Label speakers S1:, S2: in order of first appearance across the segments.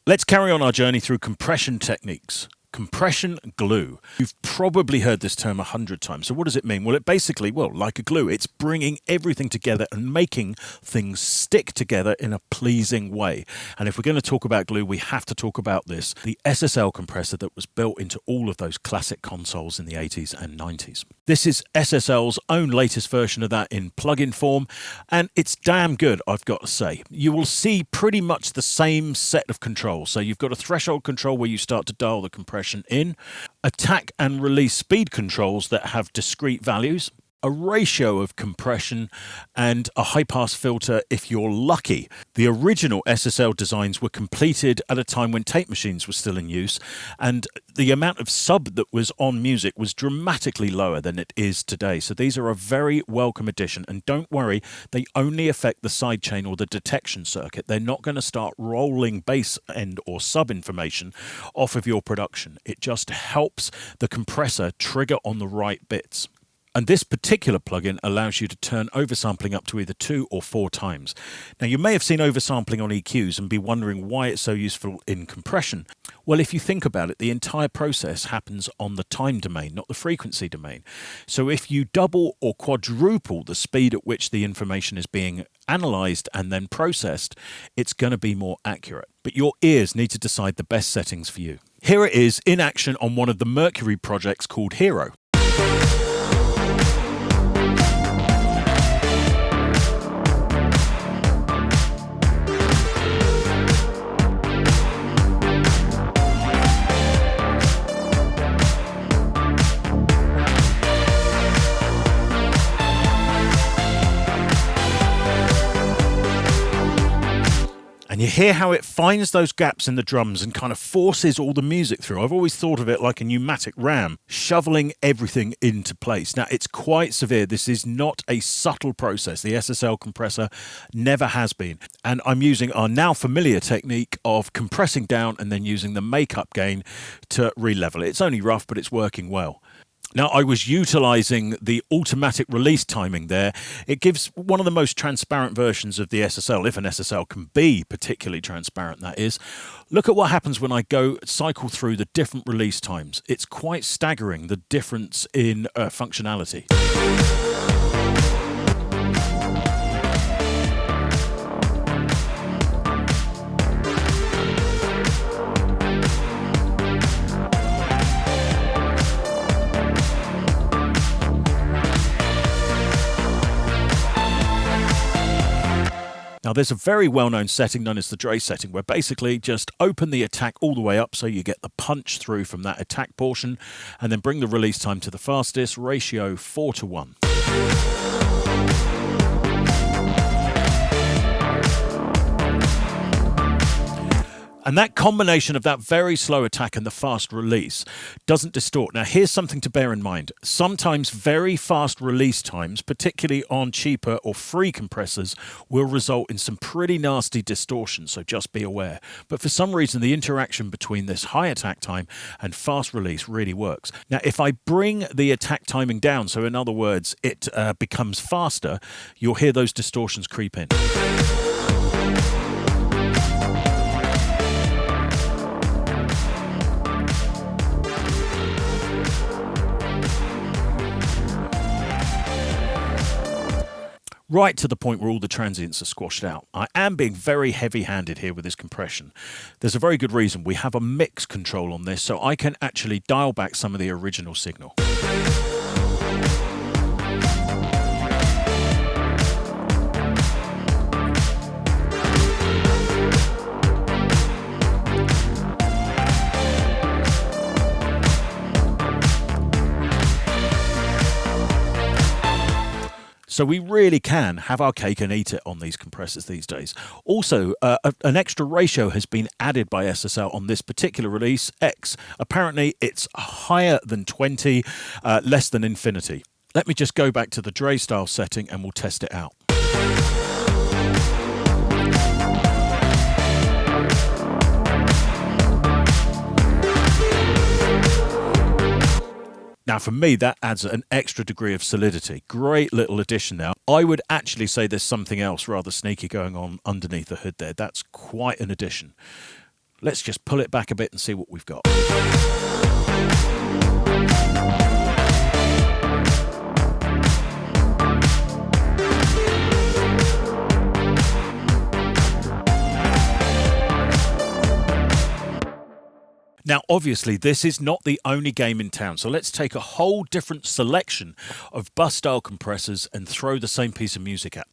S1: Let's carry on our journey through compression techniques. Compression glue. You've probably heard this term 100 times. So what does it mean? Well, it basically, like a glue, it's bringing everything together and making things stick together in a pleasing way. And if we're going to talk about glue, we have to talk about this, the SSL compressor that was built into all of those classic consoles in the 80s and 90s. This is SSL's own latest version of that in plugin form, and it's damn good, I've got to say. You will see pretty much the same set of controls. So you've got a threshold control where you start to dial the compression in, attack and release speed controls that have discrete values, a ratio of compression, and a high-pass filter if you're lucky. The original SSL designs were completed at a time when tape machines were still in use, and the amount of sub that was on music was dramatically lower than it is today. So these are a very welcome addition, and don't worry, they only affect the sidechain or the detection circuit. They're not going to start rolling bass end or sub information off of your production. It just helps the compressor trigger on the right bits. And this particular plugin allows you to turn oversampling up to either 2 or 4 times. Now, you may have seen oversampling on EQs and be wondering why it's so useful in compression. Well, if you think about it, the entire process happens on the time domain, not the frequency domain. So if you double or quadruple the speed at which the information is being analyzed and then processed, it's going to be more accurate. But your ears need to decide the best settings for you. Here it is in action on one of the Mercury projects called Hero. And you hear how it finds those gaps in the drums and kind of forces all the music through. I've always thought of it like a pneumatic ram, shoveling everything into place. Now, it's quite severe. This is not a subtle process. The SSL compressor never has been. And I'm using our now familiar technique of compressing down and then using the makeup gain to re-level it. It's only rough, but it's working well. Now, I was utilizing the automatic release timing there. It gives one of the most transparent versions of the SSL, if an SSL can be particularly transparent, that is. Look at what happens when I go cycle through the different release times. It's quite staggering, the difference in functionality. Now, there's a very well-known setting known as the Dre setting, where basically just open the attack all the way up so you get the punch through from that attack portion, and then bring the release time to the fastest, ratio 4:1. And that combination of that very slow attack and the fast release doesn't distort. Now, here's something to bear in mind. Sometimes very fast release times, particularly on cheaper or free compressors, will result in some pretty nasty distortion, so just be aware. But for some reason, the interaction between this high attack time and fast release really works. Now, if I bring the attack timing down, so in other words, it becomes faster, you'll hear those distortions creep in. Right to the point where all the transients are squashed out. I am being very heavy-handed here with this compression. There's a very good reason. We have a mix control on this, so I can actually dial back some of the original signal. So we really can have our cake and eat it on these compressors these days. Also, an extra ratio has been added by SSL on this particular release, X. Apparently, it's higher than 20, less than infinity. Let me just go back to the Dre style setting and we'll test it out. Now, for me, that adds an extra degree of solidity. Great little addition now. I would actually say there's something else rather sneaky going on underneath the hood there. That's quite an addition. Let's just pull it back a bit and see what we've got. Now, obviously, this is not the only game in town, so let's take a whole different selection of bus-style compressors and throw the same piece of music at.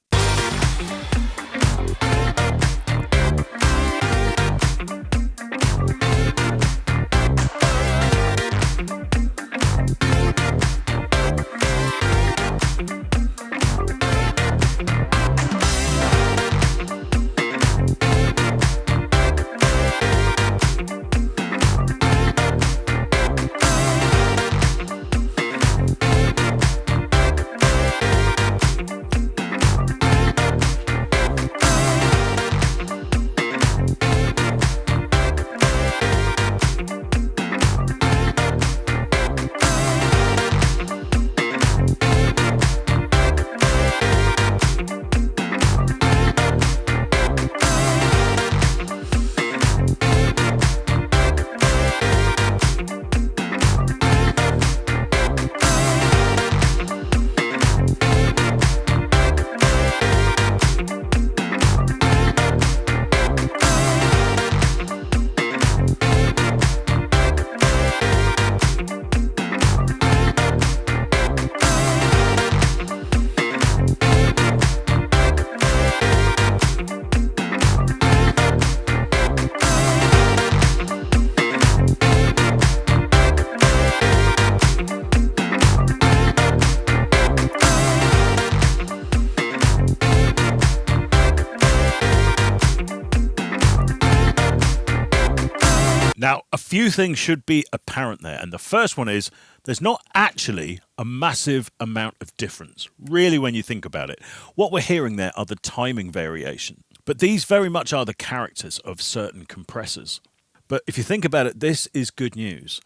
S1: Now, a few things should be apparent there, and the first one is there's not actually a massive amount of difference, really, when you think about it. What we're hearing there are the timing variations, but these very much are the characters of certain compressors. But if you think about it, this is good news,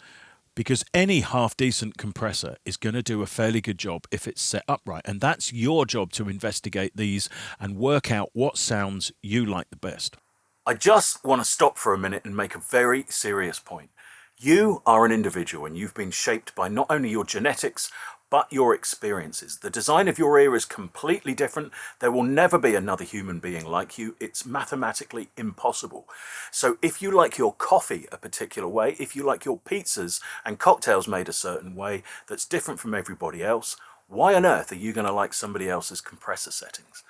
S1: because any half-decent compressor is going to do a fairly good job if it's set up right, and that's your job to investigate these and work out what sounds you like the best. I just want to stop for a minute and make a very serious point. You are an individual and you've been shaped by not only your genetics, but your experiences. The design of your ear is completely different. There will never be another human being like you. It's mathematically impossible. So if you like your coffee a particular way, if you like your pizzas and cocktails made a certain way that's different from everybody else, why on earth are you going to like somebody else's compressor settings?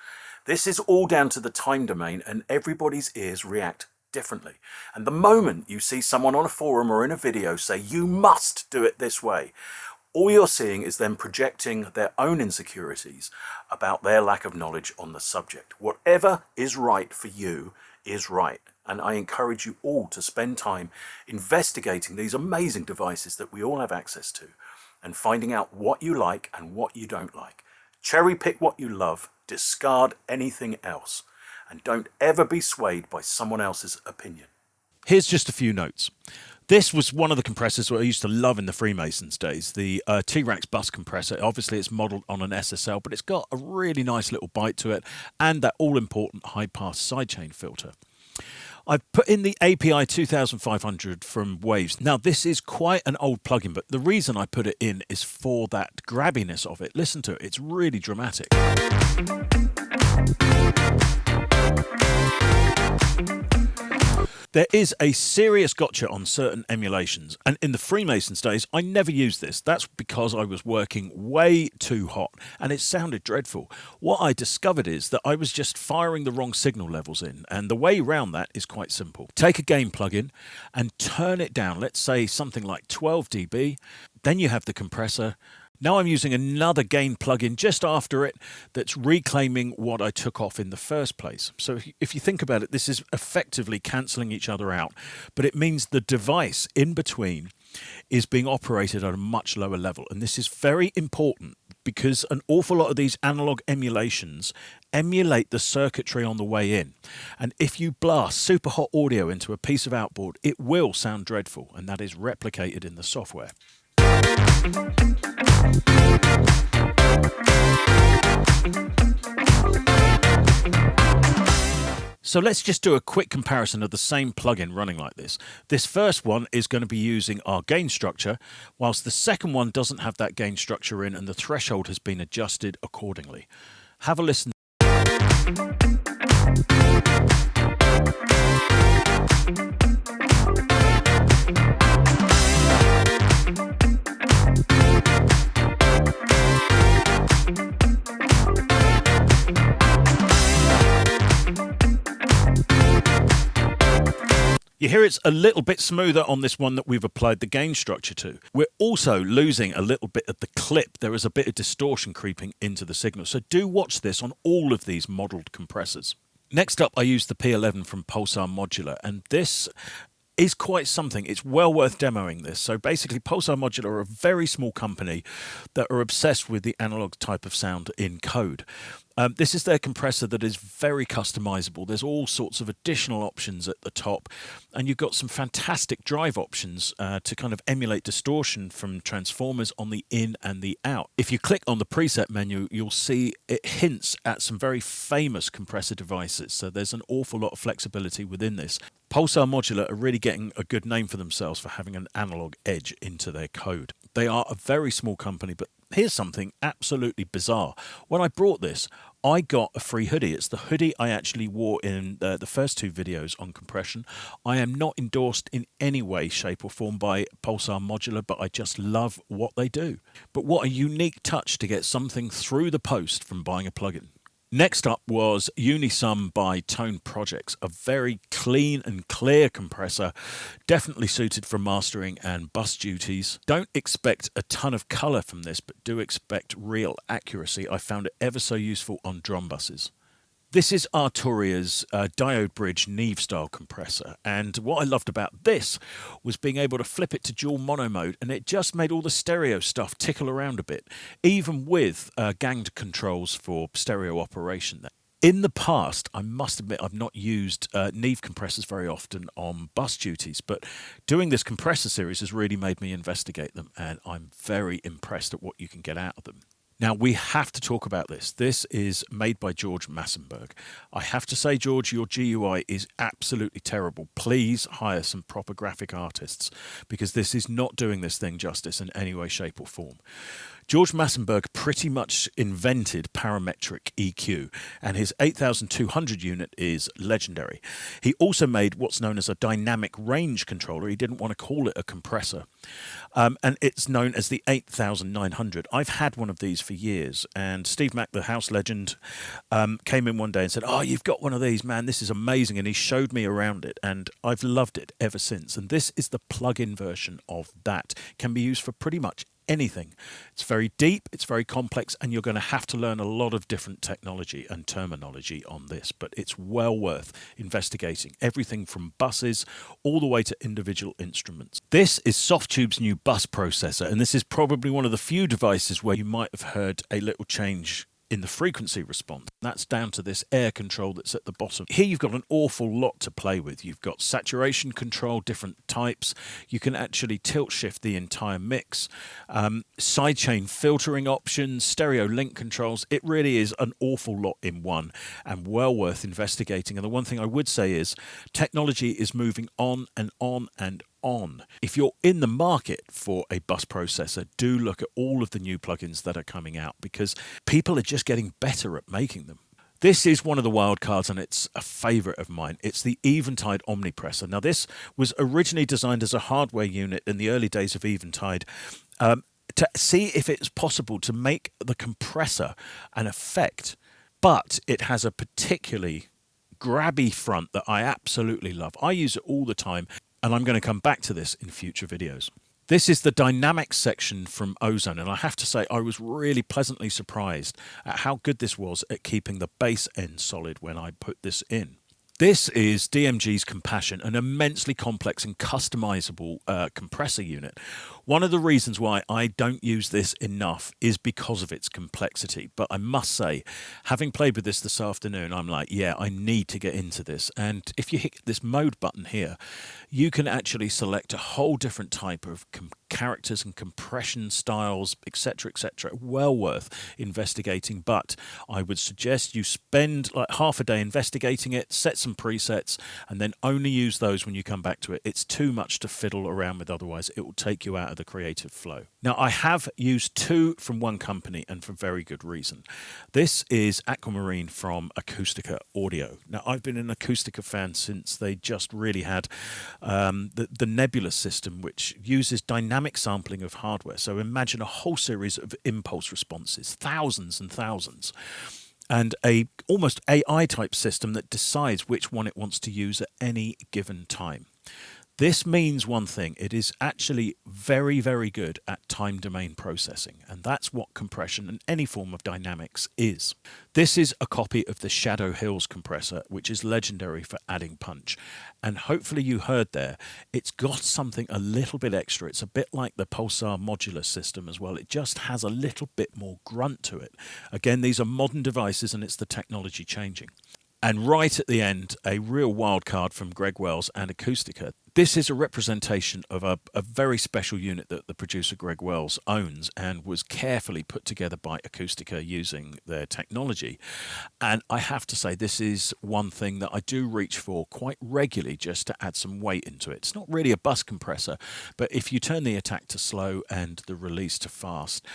S1: This is all down to the time domain, and everybody's ears react differently. And the moment you see someone on a forum or in a video say, you must do it this way, all you're seeing is them projecting their own insecurities about their lack of knowledge on the subject. Whatever is right for you is right. And I encourage you all to spend time investigating these amazing devices that we all have access to and finding out what you like and what you don't like. Cherry pick what you love, discard anything else, and don't ever be swayed by someone else's opinion. Here's just a few notes. This was one of the compressors that I used to love in the Freemasons days, the T-Rex bus compressor. Obviously, it's modelled on an SSL, but it's got a really nice little bite to it and that all-important high-pass sidechain filter. I've put in the API2500 from Waves. Now, this is quite an old plugin, but the reason I put it in is for that grabbiness of it. Listen to it. It's really dramatic. There is a serious gotcha on certain emulations, and in the Freemasons days, I never used this. That's because I was working way too hot, and it sounded dreadful. What I discovered is that I was just firing the wrong signal levels in, and the way around that is quite simple. Take a gain plugin and turn it down, let's say something like 12 dB, then you have the compressor. Now I'm using another gain plugin just after it that's reclaiming what I took off in the first place. So if you think about it, this is effectively cancelling each other out, but it means the device in between is being operated at a much lower level. And this is very important because an awful lot of these analog emulations emulate the circuitry on the way in. And if you blast super hot audio into a piece of outboard, it will sound dreadful, and that is replicated in the software. So let's just do a quick comparison of the same plugin running like this. This first one is going to be using our gain structure, whilst the second one doesn't have that gain structure in and the threshold has been adjusted accordingly. Have a listen. You hear it's a little bit smoother on this one that we've applied the gain structure to. We're also losing a little bit of the clip. There is a bit of distortion creeping into the signal. So do watch this on all of these modelled compressors. Next up, I used the P11 from Pulsar Modular, and this is quite something. It's well worth demoing this. So basically, Pulsar Modular are a very small company that are obsessed with the analog type of sound in code. This is their compressor that is very customizable. There's all sorts of additional options at the top, and you've got some fantastic drive options to kind of emulate distortion from transformers on the in and the out. If you click on the preset menu, you'll see it hints at some very famous compressor devices. So there's an awful lot of flexibility within this. Pulsar Modular are really getting a good name for themselves for having an analog edge into their code. They are a very small company, but here's something absolutely bizarre. When I brought this, I got a free hoodie. It's the hoodie I actually wore in the first two videos on compression. I am not endorsed in any way, shape or form by Pulsar Modular, but I just love what they do. But what a unique touch to get something through the post from buying a plugin. Next up was Unisum by Tone Projects, a very clean and clear compressor, definitely suited for mastering and bus duties. Don't expect a ton of colour from this, but do expect real accuracy. I found it ever so useful on drum buses. This is Arturia's diode bridge Neve style compressor, and what I loved about this was being able to flip it to dual mono mode, and it just made all the stereo stuff tickle around a bit, even with ganged controls for stereo operation. In the past, I must admit I've not used Neve compressors very often on bus duties, but doing this compressor series has really made me investigate them, and I'm very impressed at what you can get out of them. Now, we have to talk about this. This is made by George Massenberg. I have to say, George, your GUI is absolutely terrible. Please hire some proper graphic artists, because this is not doing this thing justice in any way, shape or form. George Massenberg pretty much invented parametric EQ, and his 8200 unit is legendary. He also made what's known as a dynamic range controller. He didn't want to call it a compressor, and it's known as the 8900. I've had one of these for years, and Steve Mack, the house legend, came in one day and said, "Oh, you've got one of these, man, this is amazing," and he showed me around it, and I've loved it ever since. And this is the plug-in version of that. It can be used for pretty much anything. It's very deep, it's very complex, and you're going to have to learn a lot of different technology and terminology on this, but it's well worth investigating. Everything from buses all the way to individual instruments. This is Softtube's new bus processor, and this is probably one of the few devices where you might have heard a little change in the frequency response. That's down to this air control that's at the bottom. Here you've got an awful lot to play with. You've got saturation control, different types. You can actually tilt shift the entire mix. Sidechain filtering options, stereo link controls. It really is an awful lot in one, and well worth investigating. And the one thing I would say is technology is moving on and on and on. If you're in the market for a bus processor, do look at all of the new plugins that are coming out, because people are just getting better at making them. This is one of the wild cards, and it's a favorite of mine. It's the Eventide Omnipressor. Now, this was originally designed as a hardware unit in the early days of Eventide, to see if it's possible to make the compressor an effect, but it has a particularly grabby front that I absolutely love. I use it all the time, and I'm going to come back to this in future videos. This is the dynamics section from Ozone, and I have to say I was really pleasantly surprised at how good this was at keeping the bass end solid when I put this in. This is DMG's Compassion, an immensely complex and customizable compressor unit. One of the reasons why I don't use this enough is because of its complexity. But I must say, having played with this afternoon, I'm like, yeah, I need to get into this. And if you hit this mode button here, you can actually select a whole different type of characters and compression styles, etc., etc. Well worth investigating, but I would suggest you spend like half a day investigating it, set some presets, and then only use those when you come back to it. It's too much to fiddle around with, otherwise it will take you out of the creative flow. Now, I have used two from one company, and for very good reason. This is Aquamarine from Acustica Audio. Now, I've been an Acustica fan since they just really had the Nebula system, which uses dynamic sampling of hardware. So imagine a whole series of impulse responses, thousands and thousands, and a almost AI type system that decides which one it wants to use at any given time. This means one thing: it is actually very, very good at time domain processing, and that's what compression and any form of dynamics is. This is a copy of the Shadow Hills compressor, which is legendary for adding punch. And hopefully you heard there, it's got something a little bit extra. It's a bit like the Pulsar Modular system as well. It just has a little bit more grunt to it. Again, these are modern devices and it's the technology changing. And right at the end, a real wild card from Greg Wells and Acustica. This is a representation of a very special unit that the producer Greg Wells owns and was carefully put together by Acustica using their technology. And I have to say, this is one thing that I do reach for quite regularly just to add some weight into it. It's not really a bus compressor, but if you turn the attack to slow and the release to fast,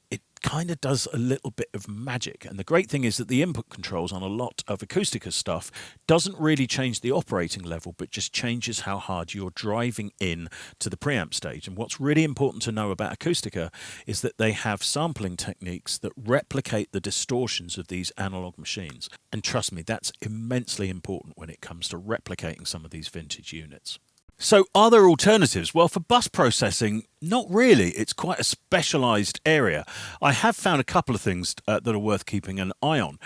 S1: it kind of does a little bit of magic. And the great thing is that the input controls on a lot of Acustica stuff doesn't really change the operating level, but just changes how hard you're driving in to the preamp stage. And what's really important to know about Acustica is that they have sampling techniques that replicate the distortions of these analog machines. And trust me, that's immensely important when it comes to replicating some of these vintage units. So are there alternatives? Well, for bus processing, not really. It's quite a specialised area. I have found a couple of things that are worth keeping an eye on.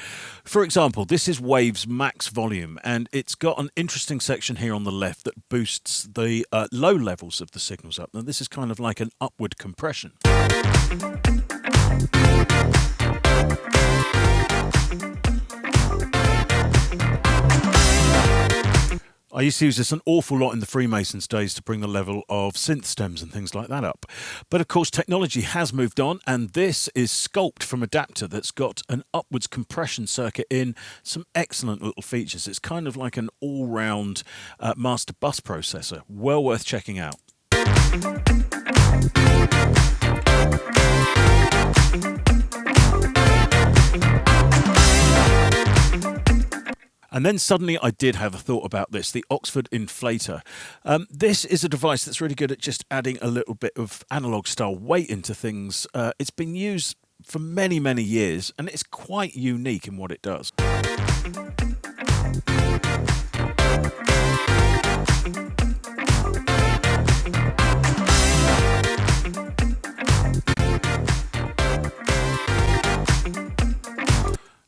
S1: For example, this is Waves Max Volume, and it's got an interesting section here on the left that boosts the low levels of the signals up. Now, this is kind of like an upward compression. I used to use this an awful lot in the Freemasons days to bring the level of synth stems and things like that up. But of course, technology has moved on, and this is Sculpt from Adapter that's got an upwards compression circuit in, some excellent little features. It's kind of like an all-round master bus processor. Well worth checking out. And then suddenly I did have a thought about this, the Oxford Inflator. This is a device that's really good at just adding a little bit of analog style weight into things. It's been used for many, many years, and it's quite unique in what it does.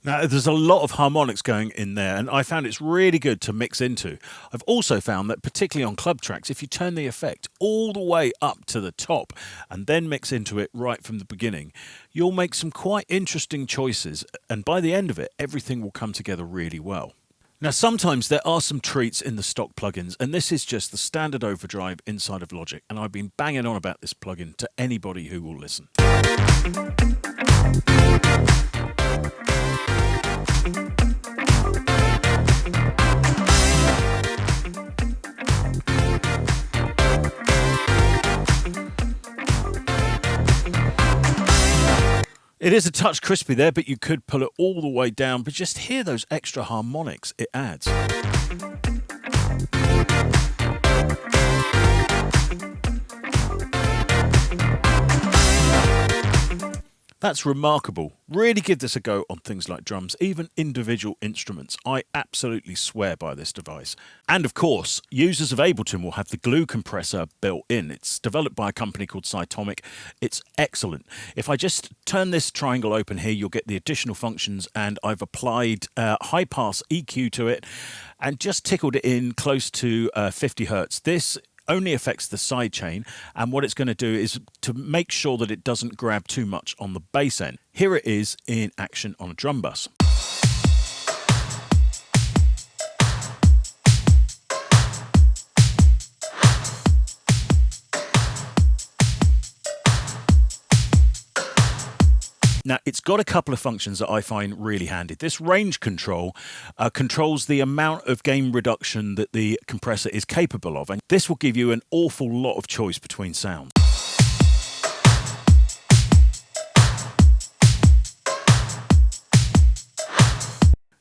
S1: Now, there's a lot of harmonics going in there, and I found it's really good to mix into. I've also found that, particularly on club tracks, if you turn the effect all the way up to the top and then mix into it right from the beginning, you'll make some quite interesting choices, and by the end of it, everything will come together really well. Now, sometimes there are some treats in the stock plugins, and this is just the standard overdrive inside of Logic, and I've been banging on about this plugin to anybody who will listen. It is a touch crispy there, but you could pull it all the way down, but just hear those extra harmonics it adds. That's remarkable. Really give this a go on things like drums, even individual instruments. I absolutely swear by this device. And of course, users of Ableton will have the glue compressor built in. It's developed by a company called Cytomic. It's excellent. If I just turn this triangle open here, you'll get the additional functions, and I've applied high pass EQ to it and just tickled it in close to 50 hertz. This only affects the sidechain, and what it's going to do is to make sure that it doesn't grab too much on the bass end. Here it is in action on a drum bus. Now, it's got a couple of functions that I find really handy. This range control controls the amount of gain reduction that the compressor is capable of, and this will give you an awful lot of choice between sounds.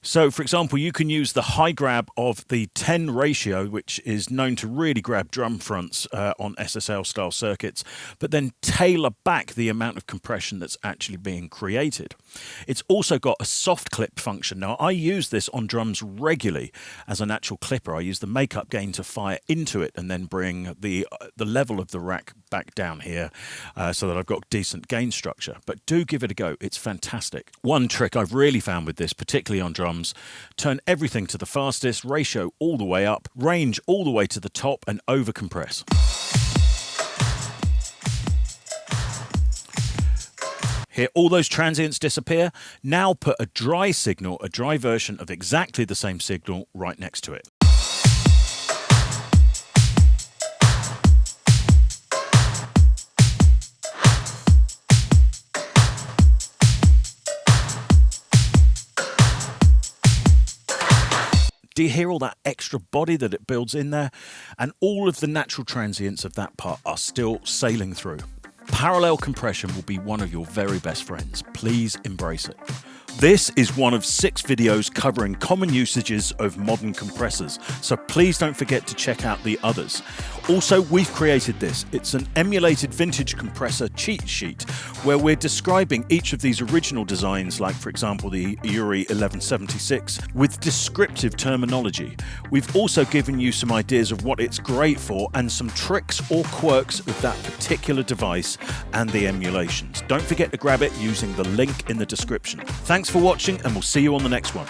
S1: So, for example, you can use the high grab of the 10 ratio, which is known to really grab drum fronts on SSL-style circuits, but then tailor back the amount of compression that's actually being created. It's also got a soft clip function. Now, I use this on drums regularly as a natural clipper. I use the makeup gain to fire into it and then bring the level of the rack back down here so that I've got decent gain structure. But do give it a go. It's fantastic. One trick I've really found with this, particularly on drums, turn everything to the fastest, ratio all the way up, range all the way to the top, and over compress. Here, all those transients disappear. Now put a dry signal, a dry version of exactly the same signal right next to it. Do you hear all that extra body that it builds in there? And all of the natural transients of that part are still sailing through. Parallel compression will be one of your very best friends. Please embrace it. This is one of 6 videos covering common usages of modern compressors, so please don't forget to check out the others. Also, we've created this. It's an emulated vintage compressor cheat sheet where we're describing each of these original designs, like for example the Uri 1176, with descriptive terminology. We've also given you some ideas of what it's great for and some tricks or quirks of that particular device and the emulations. Don't forget to grab it using the link in the description. Thanks for watching, and we'll see you on the next one.